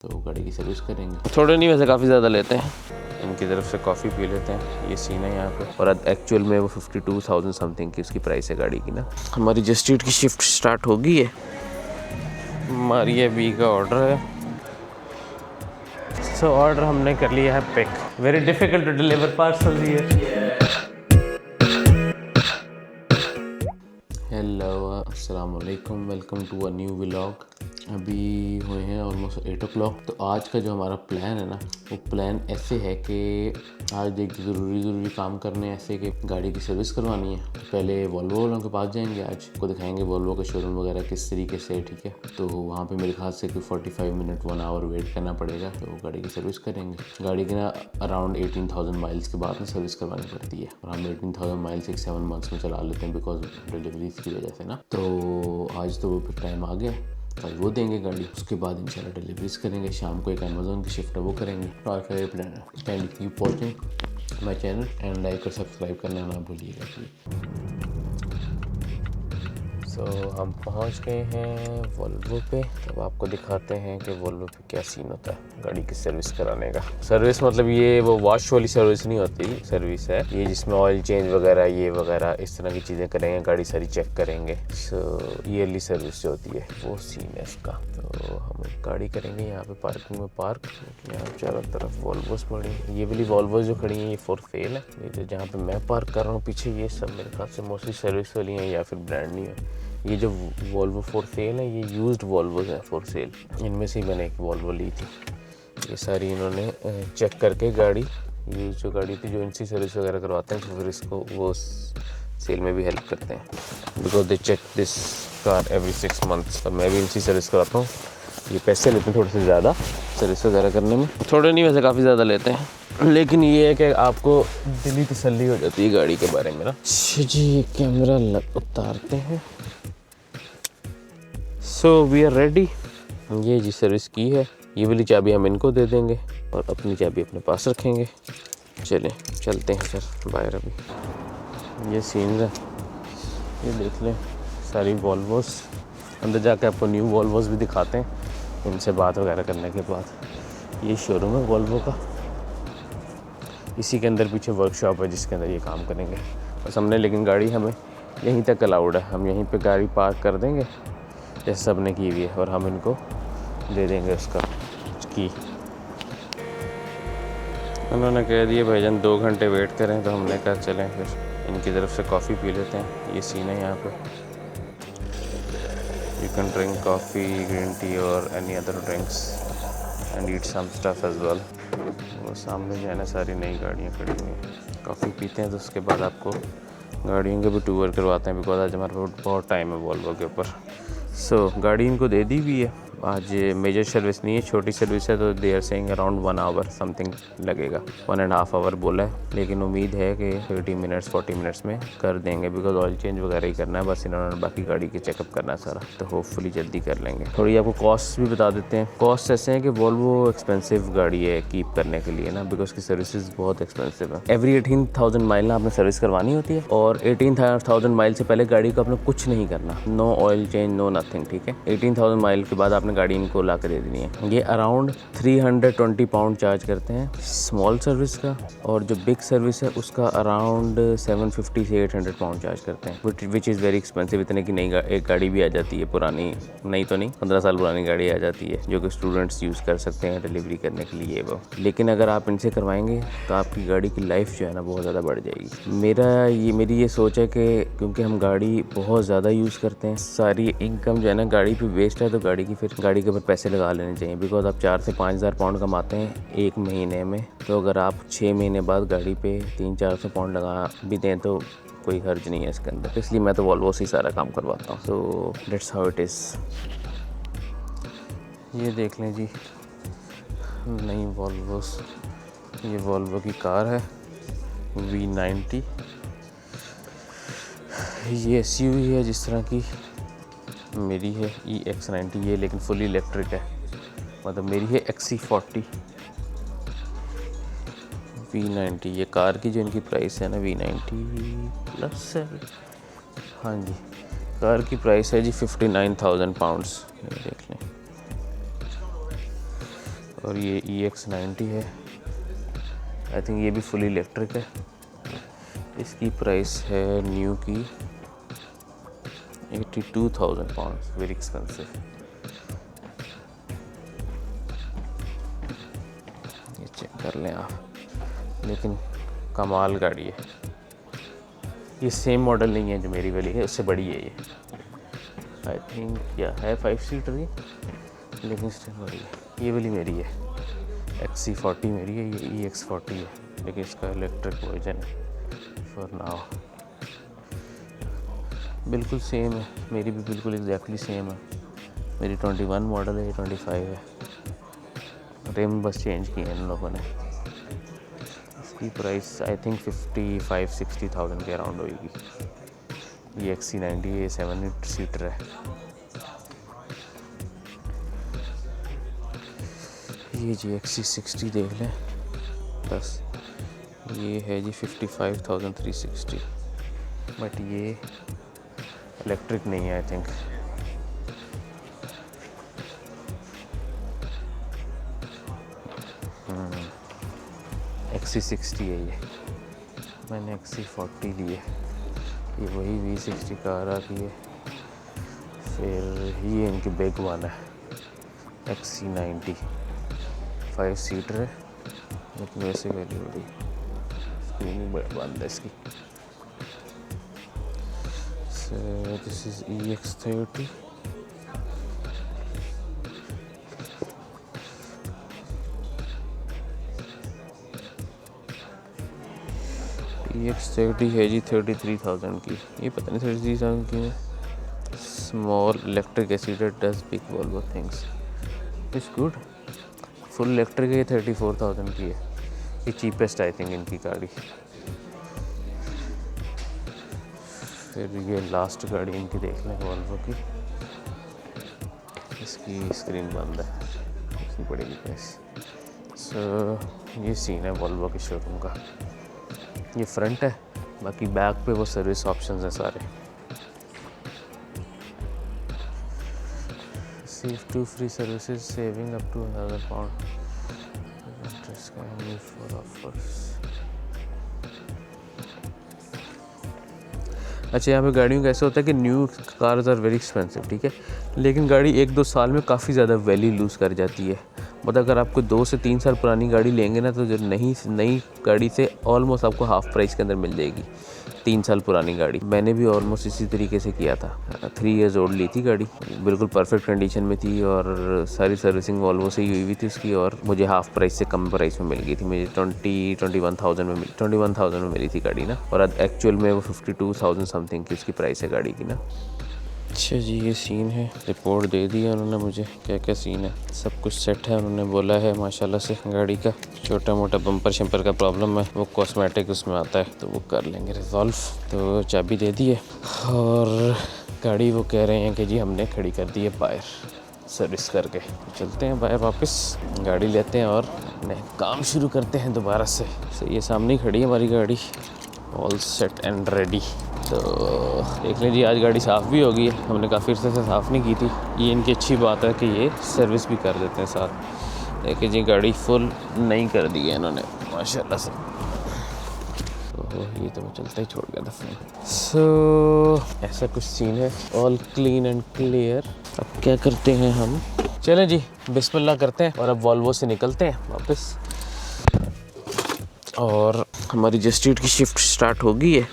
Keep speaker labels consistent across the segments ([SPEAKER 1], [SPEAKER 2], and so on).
[SPEAKER 1] तो गाड़ी की सर्विस करेंगे। थोड़े नहीं, वैसे काफ़ी ज़्यादा लेते हैं। इनकी तरफ से कॉफ़ी पी लेते हैं। ये सीन है यहाँ पे। और एक्चुअल में वो 52,000 समथिंग की उसकी प्राइस है गाड़ी की ना। हमारी जस्टिट की शिफ्ट स्टार्ट हो गई है। हमारी ये बी का ऑर्डर है। सो ऑर्डर हमने कर लिया है pick. Very difficult to deliver parcel here. Hello, अस्सलाम वालेकुम, welcome to a new vlog. अभी हुए हैं ऑलमोस्ट 8 o'clock। तो आज का जो हमारा प्लान है ना, वो प्लान ऐसे है कि आज एक ज़रूरी काम करने ऐसे कि गाड़ी की सर्विस करवानी है। तो पहले वॉल्वो वालों के पास जाएंगे, आज को दिखाएंगे वॉल्वो का शोरूम वगैरह किस तरीके से, ठीक है। तो वहाँ पे मेरे ख्याल से कोई 45 मिनट 1 आवर वेट करना पड़ेगा। तो गाड़ी की सर्विस करेंगे। गाड़ी की ना अराउंड 18,000 माइल्स के बाद में सर्विस करवानी पड़ती है, और हम 18,000 माइल्स 7 मंथ्स में चला लेते हैं बिकॉज डिलीवरी की वजह से ना। तो आज तो फिर टाइम आ गया, कल वो देंगे गाड़ी, उसके बाद इंशाल्लाह डिलीवरीज करेंगे। शाम को एक अमेज़ॉन की शिफ्ट है, वो करेंगे। तो आज का ये प्लान है। Can keep watching my channel and like और सब्सक्राइब करना ना भूलिएगा प्लीज़। सो हम पहुंच गए हैं वॉल्वो पे। अब आपको दिखाते हैं कि वॉल्वो पे क्या सीन होता है गाड़ी की सर्विस कराने का। सर्विस मतलब ये वो वॉश वाली सर्विस नहीं होती, सर्विस है ये जिसमें ऑयल चेंज वगैरह ये वगैरह इस तरह की चीज़ें करेंगे, गाड़ी सारी चेक करेंगे। सो ईयरली सर्विस जो होती है वो सीन है इसका। तो हम गाड़ी करेंगे यहाँ पे पार्किंग में पार्क। यहाँ चारों तरफ वॉल्वोस पड़ी। ये वाली वॉल्वोस जो खड़ी हैं ये फॉर सेल है। ये जो जहाँ पे मैं पार्क कर रहा हूँ पीछे, ये सब मेरे ख्याल से मोस्टली सर्विस वाली हैं या फिर ब्रांड न्यू है। ये जो वॉल्वो फॉर सेल है ये यूज्ड वॉल्वोस है फॉर सेल। इनमें से मैंने एक वॉल्वो ली थी। ये सारी इन्होंने चेक करके गाड़ी, ये जो गाड़ी थी जो इनसी सर्विस वगैरह करवाते हैं, तो फिर इसको वो सेल में भी हेल्प करते हैं because they check this car every 6 months। तो मैं भी इनसी सर्विस कराता हूँ। ये पैसे लेते हैं थोड़े से ज़्यादा सर्विस वगैरह करने में, थोड़े नहीं वैसे काफ़ी ज़्यादा लेते हैं, लेकिन ये है कि आपको दिली तसल्ली हो जाती है गाड़ी के बारे में ना। जी कैमरा उतारते हैं। So we are ready. ये जी सर्विस की है। ये वाली चाबी हम इनको दे देंगे और अपनी चाबी अपने पास रखेंगे। चलें चलते हैं सर बाहर। अभी ये सीन है, ये देख लें सारी वॉल्वोस। अंदर जाके आपको न्यू वॉल्वोस भी दिखाते हैं इनसे बात वगैरह करने के बाद। ये शोरूम है वॉल्वो का। इसी के अंदर पीछे वर्कशॉप है जिसके अंदर ये काम करेंगे। बस हमने, लेकिन गाड़ी हमें यहीं तक अलाउड है। हम यहीं पे गाड़ी पार्क कर देंगे जैसे सब ने की हुई है, और हम इनको दे देंगे उसका की। उन्होंने कह दिया भाईजान 2 घंटे वेट करें, तो हमने कहा चलें फिर इनकी तरफ से कॉफ़ी पी लेते हैं। ये सीन है यहाँ पे। You can drink coffee, green tea और any other drinks and eat some stuff as well. वो सामने जो है ना सारी नई गाड़ियाँ खड़ी हुई हैं। कॉफ़ी पीते हैं तो उसके बाद आपको गाड़ियों के भी टूर करवाते हैं बिकॉज आज हमारे पास बहुत टाइम है वॉल्वो के ऊपर। सो गाड़ी इनको दे दी हुई है। आज मेजर सर्विस नहीं है, छोटी सर्विस है, तो they are saying around 1 hour something लगेगा। 1.5 आवर बोला है, लेकिन उम्मीद है कि 30 मिनट्स 40 मिनट्स में कर देंगे बिकॉज ऑयल चेंज वगैरह ही करना है। बस इन्होंने बाकी गाड़ी के चेकअप करना है सारा, तो होपफुली जल्दी कर लेंगे। थोड़ी आपको कॉस्ट भी बता देते हैं। कॉस्ट ऐसे हैं कि वॉल्वो एक्सपेंसिव गाड़ी है कीप करने के लिए ना, बिकॉज की सर्विसेज बहुत एक्सपेंसिव है। एवरी 18,000 माइल ना आपने सर्विस करवानी होती है, और 18,000 माइल से पहले गाड़ी को आपने कुछ नहीं करना। No oil change, no nothing, ठीक है। 18,000 माइल के बाद आपने गाड़ी इनको ला कर दे देनी है। ये अराउंड 320 पाउंड चार्ज करते हैं स्मॉल सर्विस का, और जो बिग सर्विस है उसका अराउंड 750 से 800 पाउंड चार्ज करते हैं, विच इज़ वेरी एक्सपेंसिव। इतने की नई एक गाड़ी भी आ जाती है, पुरानी नहीं तो नहीं, 15 साल पुरानी गाड़ी आ जाती है जो कि स्टूडेंट्स यूज़ कर सकते हैं डिलीवरी करने के लिए वो। लेकिन अगर आप इनसे करवाएंगे तो आपकी गाड़ी की लाइफ जो है ना बहुत ज़्यादा बढ़ जाएगी। मेरी ये सोच है कि क्योंकि हम गाड़ी बहुत ज़्यादा यूज़ करते हैं, सारी इनकम जो है ना गाड़ी पे वेस्ट है, तो गाड़ी के ऊपर पैसे लगा लेने चाहिए बिकॉज आप 4 से 5,000 पाउंड कमाते हैं एक महीने में। तो अगर आप 6 महीने बाद गाड़ी पे 300-400 पाउंड लगा भी दें तो कोई हर्ज नहीं है इसके अंदर। इसलिए मैं तो वॉल्वो से ही सारा काम करवाता हूँ। So that's how it is. ये देख लें जी नई वॉल्वोस। ये वॉल्वो की कार है V90। ये SUV है जिस तरह की मेरी है EX90 ये, लेकिन फुली इलेक्ट्रिक है। मतलब मेरी है XC40 V90। ये कार की जो इनकी प्राइस है ना V90 प्लस है, हाँ जी, कार की प्राइस है जी 59,000 पाउंड्स। ये देख लें और ये EX90 है, आई थिंक ये भी फुल इलेक्ट्रिक है। इसकी प्राइस है न्यू की 82,000 पाउंड, वेरी एक्सपेंसिव। ये चेक कर लें आप, लेकिन कमाल गाड़ी है। ये सेम मॉडल नहीं है जो मेरी वाली है, उससे बड़ी है ये। आई थिंक क्या है 5 सीटर ही, लेकिन स्टिल बड़ी है। ये वाली मेरी है, XC40 मेरी है, ये EX40 है, लेकिन इसका इलेक्ट्रिक वर्जन है फॉर नाउ। बिल्कुल सेम है, मेरी भी बिल्कुल एग्जैक्टली सेम है। मेरी 21 मॉडल है, ये 25 है। रिम बस चेंज किए हैं इन लोगों ने। इसकी प्राइस आई थिंक 55-60,000 के अराउंड होगी। ये XC90 है, 7 सीटर है। ये जी XC60 देख लें बस, ये है जी 55,360, बट ये इलेक्ट्रिक नहीं है आई थिंक। XC60 है ये, मैंने XC40 ली है। ये वही V60 कार आती है। फिर ये इनकी बिग वन है XC90, 5 सीटर है, लेकिन वैसे वैली बड़ी स्क्रीन बंद है इसकी। This is EX30। EX30 है जी 33,000 की। ये पता नहीं 33,000 की है। स्मॉल इलेक्ट्रिक एसीडेड does big Volvo things, it's good. Full electric है, ये 34,000 की है। ये चीपेस्ट आई थिंक इनकी गाड़ी। फिर ये लास्ट गाड़ी इनकी देख लें वॉल्वो की। इसकी स्क्रीन बंद है, इसकी पड़ेगी पैसे। सो ये सीन है वॉल्वो के शोरूम का। ये फ्रंट है, बाकी बैक पे वो सर्विस ऑप्शंस हैं सारे। Receive 2 free services, saving up to 1,000 pound. Interest can use for offers. अच्छा, यहाँ पे गाड़ियों का ऐसा होता है कि new cars are very expensive, ठीक है, लेकिन गाड़ी 1-2 साल में काफ़ी ज़्यादा वैल्यू लूज़ कर जाती है। मतलब अगर आपको 2 से 3 साल पुरानी गाड़ी लेंगे ना, तो जो नई गाड़ी से ऑलमोस्ट आपको हाफ प्राइस के अंदर मिल जाएगी 3 साल पुरानी गाड़ी। मैंने भी ऑलमोस्ट इसी तरीके से किया था। 3 इयर्स ओल्ड ली थी गाड़ी, बिल्कुल परफेक्ट कंडीशन में थी और सारी सर्विसिंग वॉल्वो से ही हुई थी उसकी, और मुझे हाफ प्राइस से कम प्राइस में मिल गई थी। मुझे 21,000 में मिली थी गाड़ी ना, और एक्चुअल में वो 52,000 समथिंग की उसकी प्राइस है गाड़ी की ना। अच्छा जी, ये सीन है। रिपोर्ट दे दी है उन्होंने मुझे, क्या क्या सीन है, सब कुछ सेट है। उन्होंने बोला है माशाल्लाह से गाड़ी का छोटा मोटा बम्पर शम्पर का प्रॉब्लम है, वो कॉस्मेटिक उसमें आता है, तो वो कर लेंगे रिजॉल्व। तो चाबी दे दी है और गाड़ी वो कह रहे हैं कि जी हमने खड़ी कर दी है बाहर सर्विस करके। चलते हैं बाहर वापस, गाड़ी लेते हैं और नए काम शुरू करते हैं दोबारा से। सही है, सामने ही खड़ी है हमारी गाड़ी, ऑल सेट एंड रेडी। तो देख लें जी, आज गाड़ी साफ़ भी हो गई है, हमने काफ़ी अर्से से साफ़ नहीं की थी। ये इनकी अच्छी बात है कि ये सर्विस भी कर देते हैं साथ। देखिए जी, गाड़ी फुल नई कर दी है इन्होंने माशाल्लाह से। तो ये तो मैं चलता ही छोड़ गया था फोन। सो ऐसा कुछ सीन है, ऑल क्लीन एंड क्लियर। अब क्या करते हैं हम, चलें जी बिस्मिल्लाह करते हैं और अब वॉल्वो से निकलते हैं वापस। और हमारी जस्टिट की शिफ्ट स्टार्ट हो गई है।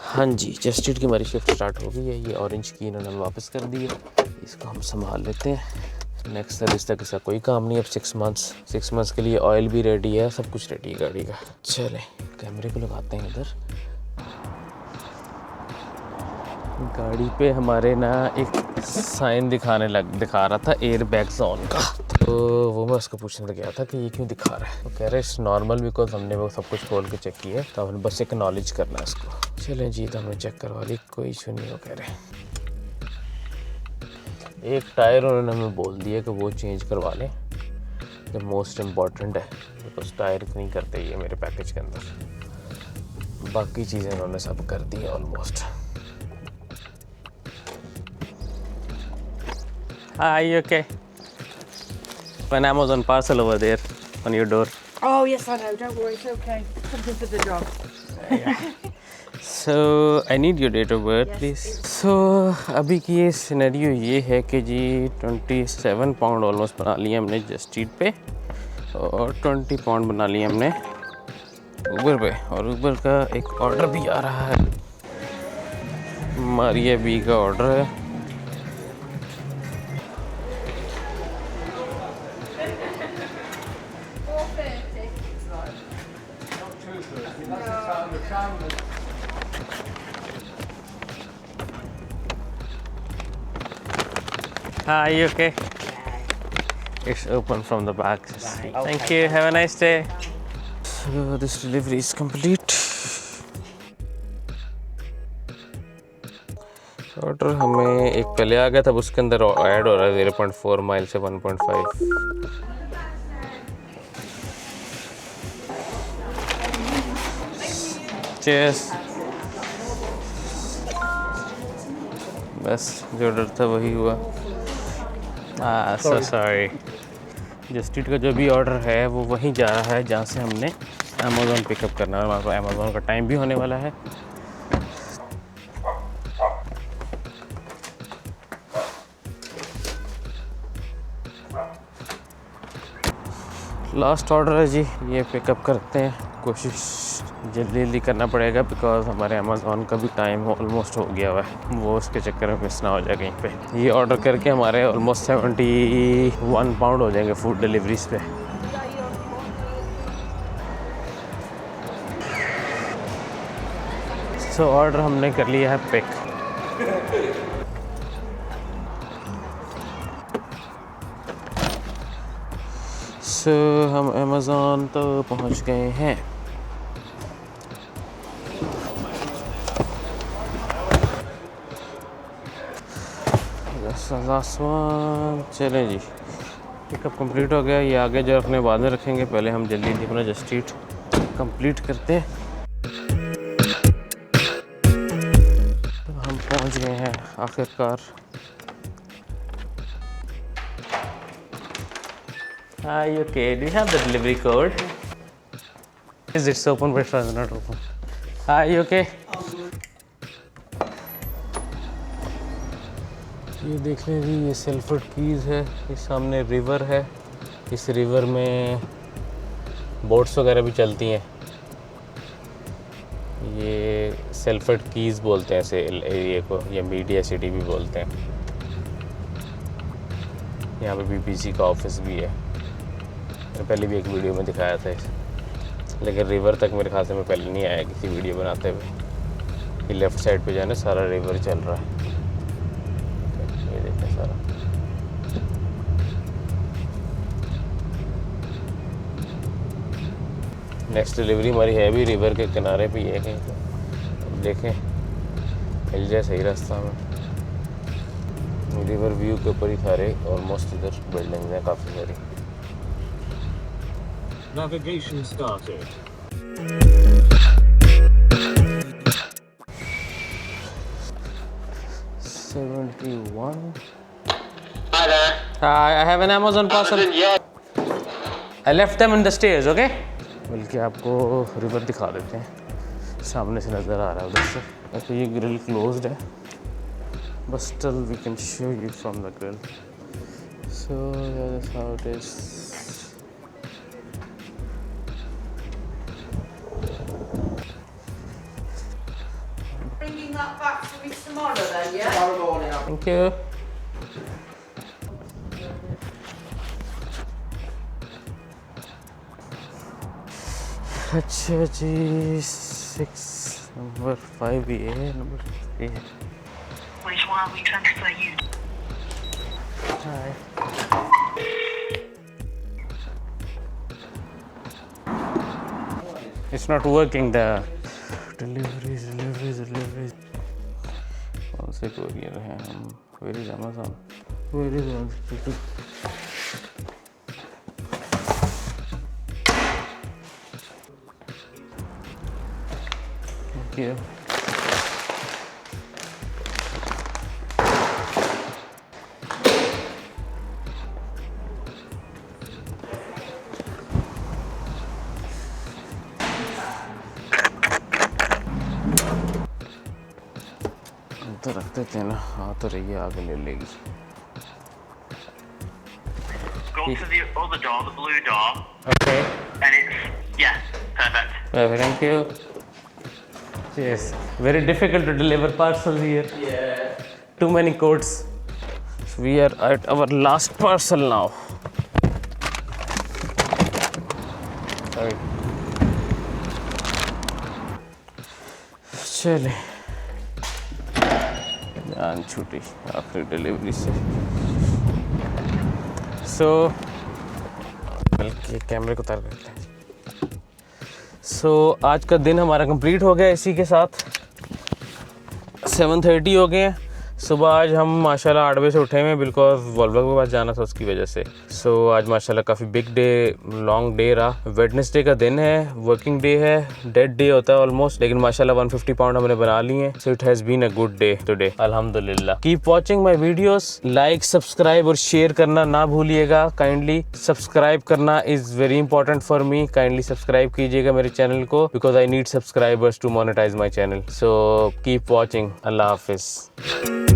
[SPEAKER 1] हाँ जी, जस्टिट की हमारी शिफ्ट स्टार्ट हो गई है। ये ऑरेंज की इन्होंने वापस कर दी है, इसको हम संभाल लेते हैं। नेक्स्ट सर्विस तक इसका कोई काम नहीं। अब 6 मंथ्स के लिए ऑयल भी रेडी है, सब कुछ रेडी है गाड़ी का। चलें कैमरे को लगाते हैं इधर। गाड़ी पे हमारे ना एक साइन दिखा रहा था एयर बैग जोन का, तो वो मैं उसको पूछने लग गया था कि ये क्यों दिखा रहा है। वो कह रहे हैं नॉर्मल, बिकॉज हमने वो सब कुछ खोल के चेक किया है, तो हमने बस एक्नॉलेज करना है इसको। चलें जी, तो हमने चेक करवा ली, कोई इशू नहीं। वो कह रहे हैं एक टायर उन्होंने हमें बोल दिया कि वो चेंज करवा लें, जो मोस्ट इम्पॉर्टेंट है, बिकॉज टायर नहीं करते ये मेरे पैकेज के अंदर। बाकी चीज़ें उन्होंने सब कर दी almost. Are you okay? an Amazon parcel over there on your door.
[SPEAKER 2] Oh yes, I know. Don't worry, it's okay. Something for the dog.
[SPEAKER 1] So I need your date of birth,
[SPEAKER 2] Yes,
[SPEAKER 1] please. So अभी की ये scenario ये है कि जी 27 pound almost बना लिए हमने just eat पे और 20 पाउंड बना लिए हमने ऊबर पे, और ऊबर का एक ऑर्डर भी आ रहा है, मारिया बी का ऑर्डर है। Hi, you okay? It's open from the back. Thank you. Have a nice day. So this delivery is complete. Order हमें एक पहले आ गया था, उसके अंदर ऐड हो रहा है 0.4 माइल से 1.5। चीयर्स। बस जो ऑर्डर था वही हुआ। सॉरी। जस्ट ईट का जो भी ऑर्डर है वो वहीं जा रहा है जहाँ से हमने अमेज़ॉन पिकअप करना है। हमारे पास अमेज़ॉन का टाइम भी होने वाला है। लास्ट ऑर्डर है जी, ये पिकअप करते हैं। कोशिश जल्दी जल्दी करना पड़ेगा बिकॉज हमारे अमेज़ॉन का भी टाइम ऑलमोस्ट हो गया हुआ है, वो उसके चक्कर में मिस ना हो जाए कहीं पे। ये ऑर्डर करके हमारे ऑलमोस्ट 71 पाउंड हो जाएंगे फूड डिलीवरीज पे। सो ऑर्डर हमने कर लिया है पिक। सो हम अमेज़ॉन तो पहुंच गए हैं। Last one. चलें जी, पिकअप कंप्लीट हो गया। ये आगे जो अपने बाद में रखेंगे, पहले हम जल्दी अपना जस्ट ईट कंप्लीट करते हैं। तो हम पहुंच गए हैं आखिरकार। Hi, okay. Do you have the delivery code? Is it open but it's not open? Hi, you okay? ये देख लें जी, ये सेल्फर्ड कीज़ है। ये सामने रिवर है, इस रिवर में बोट्स वगैरह भी चलती हैं। ये सेल्फर्ड कीज़ बोलते हैं ऐसे एरिया को, या मीडिया सिटी भी बोलते हैं। यहाँ पे बीबीसी का ऑफिस भी है। मैंने पहले भी एक वीडियो में दिखाया था इसे, लेकिन रिवर तक मेरे ख्याल से मैं पहले नहीं आया किसी वीडियो बनाते हुए। ये लेफ़्ट साइड पे जो है ना सारा रिवर चल रहा है, ये देखें सारा। नेक्स्ट डिलीवरी हमारी है भी रिवर के किनारे पे ही है कहीं, तो देखें मिल जाए सही रास्ता में। रिवर व्यू के ऊपर ही सारे ऑलमोस्ट इधर बिल्डिंग्स हैं काफ़ी सारी।
[SPEAKER 3] Navigation started.
[SPEAKER 1] 71.
[SPEAKER 4] Hi there.
[SPEAKER 1] Hi, I have an Amazon parcel. I left them in the stairs, okay? बल्कि आपको रिवर दिखा देते हैं, सामने से नज़र आ रहा है उधर से। वैसे ये ग्रिल क्लोज्ड है, but still we can show you from the grill. So yeah, that's how it is.
[SPEAKER 2] Bringing that back to me tomorrow then, yeah? Tomorrow morning.
[SPEAKER 1] Thank you. अच्छा जी, 6 नंबर 5 ये है, नंबर 3 है।
[SPEAKER 5] Which one we transfer you?
[SPEAKER 1] Hi. It's not working, the deliveries. कौन से courier हैं हम? Where is Amazon? Where is Amazon? Thank you. तो रख देते हैं ना, हाँ तो रही है, आगे ले लेगी।
[SPEAKER 4] Go to the other door, the blue door,
[SPEAKER 1] okay,
[SPEAKER 4] and it's, yeah, perfect.
[SPEAKER 1] Thank you. Yes, very difficult to deliver parcels here. Yeah. Too many codes. So we are at our last parcel now. Sorry. चले, जान छूटी आखिरी delivery से। So, बल्कि कैमरे को उतार करते हैं। आज का दिन हमारा कंप्लीट हो गया इसी के साथ। 7:30 हो गए हैं सुबह। आज हम माशाल्लाह 8 बजे से उठे हुए हैं, बिल्कुल वॉल्वो के पास जाना था उसकी वजह से। आज माशाल्लाह काफ़ी बिग डे, लॉन्ग डे रहा। वेडनेसडे का दिन है, वर्किंग डे है, डेड डे होता है ऑलमोस्ट, लेकिन माशाल्लाह 150 पाउंड हमने बना लिए हैं। It has been a good day today, अल्हम्दुलिल्लाह। Keep watching my videos, like, subscribe और शेयर करना ना भूलिएगा। काइंडली सब्सक्राइब करना is very important for me. Kindly subscribe कीजिएगा मेरे चैनल को, because I need subscribers to monetize my channel. So keep watching. अल्लाह हाफिज़।